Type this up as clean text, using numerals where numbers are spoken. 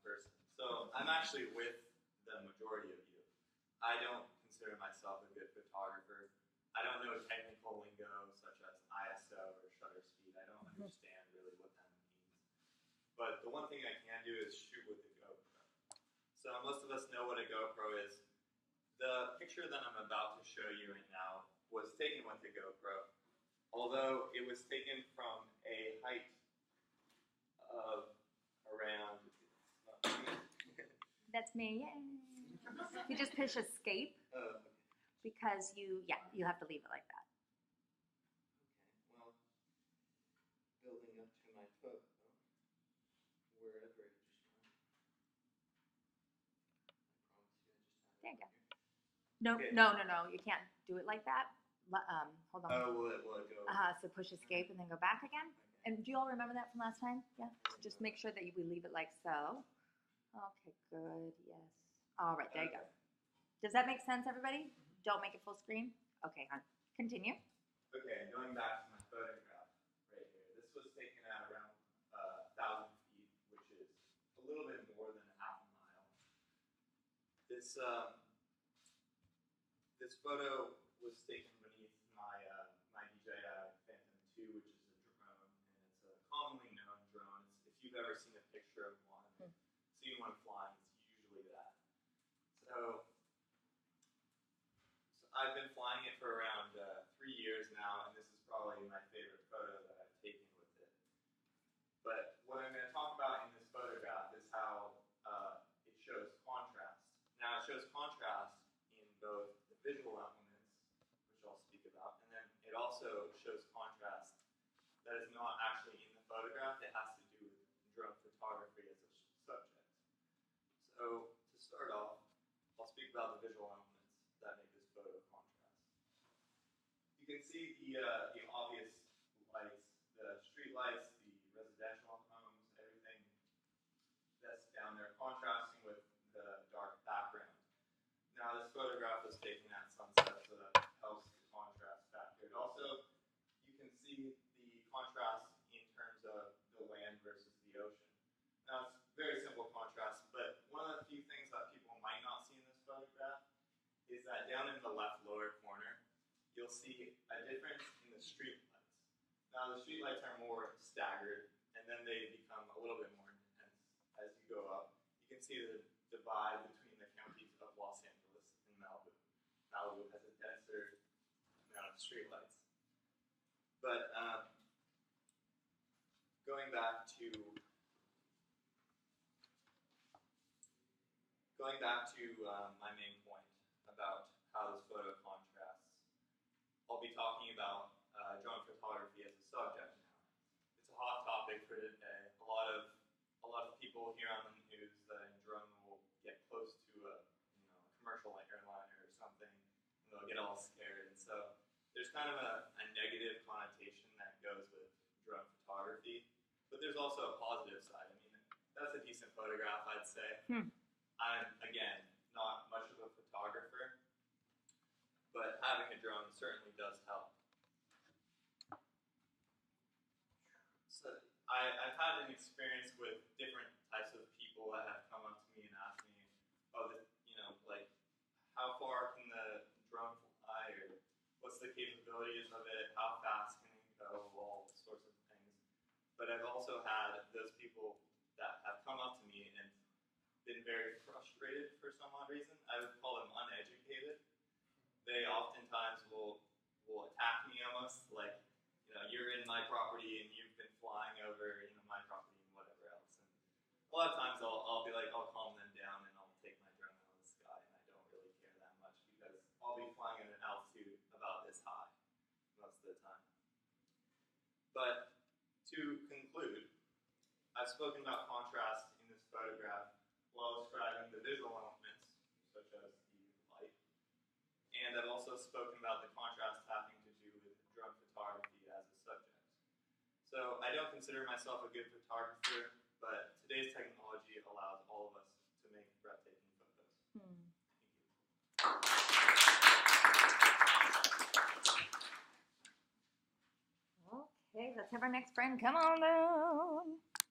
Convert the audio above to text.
person. So I'm actually with the majority of you. I don't consider myself a good photographer. I don't know technical lingo such as ISO or shutter speed. I don't understand really what that means. But the one thing I can do is shoot with a GoPro. So most of us know what a GoPro is. The picture that I'm about to show you right now was taken with a GoPro, although it was taken from a height of around. That's me. Yay. You just push escape because you have to leave it like that. Okay, well, building up to my foot, wherever it just went. I promise you, I just have it. There you go. here. No, Okay. no, you can't do it like that. Hold on. Oh, will it go? So push escape and then go back again. Okay. And do you all remember that from last time? Yeah. Just make sure that we leave it like so. Okay, good. Yes. All right, there you go. Does that make sense, everybody? Don't make it full screen. Okay, hon. Continue. Okay, going back to my photograph right here. This was taken at around 1,000 feet, which is a little bit more than half a mile. This this photo was taken beneath my my DJI Phantom 2, which is a drone, and it's a commonly known drone. If you've ever seen a picture of one, seen one flying, it's usually that. So I've been flying it for around 3 years now, and this is probably my favorite photo that I've taken with it. But what I'm going to talk about in this photograph is how it shows contrast. Now it shows contrast in both the visual elements, which I'll speak about, and then it also shows contrast that is not actually in the photograph. It has to do with drone photography as a subject. So to start off, I'll speak about the visual elements that make this photo contrast. You can see the obvious lights, the street lights, the residential homes, everything that's down there contrasting with the dark background. Now this photograph was taken at sunset, so that helps the contrast factor. Also, you can see the contrast in terms of the land versus the ocean. Now it's very simple contrast, but one of the few things that people might not see in this photograph is that down in the left lower corner, you'll see a difference in the street lights. Now the street lights are more staggered, and then they become a little bit more intense as you go up. You can see the divide between the counties of Los Angeles and Malibu. Malibu has a denser amount of street lights. But going back to my main point about how this photo contrasts, I'll be talking about drone photography as a subject now. It's a hot topic for today. A lot of people hear on the news that a drone will get close to a commercial airliner or something, and they'll get all scared. And so there's kind of a negative connotation that goes with drone photography, but there's also a positive side. I mean, that's a decent photograph, I'd say. I'm, again, not much of a photographer, but having a drone certainly does help. So I've had an experience with different types of people that have come up to me and asked me, like, how far can the drone fly, or what's the capabilities of it, how fast can it go, all sorts of things. But I've also had those people that have come up to me and been very frustrated for some odd reason. I would call them uneducated. They oftentimes will attack me almost, like, you're in my property and you've been flying over my property and whatever else. And a lot of times I'll be like, I'll calm them down and I'll take my drone out of the sky, and I don't really care that much because I'll be flying at an altitude about this high most of the time. But to conclude, I've spoken about contrast in this photograph while describing the visual elements, such as the light. And I've also spoken about the contrast having to do with drone photography as a subject. So I don't consider myself a good photographer, but today's technology allows all of us to make breathtaking photos. Thank you. Okay, let's have our next friend come on down.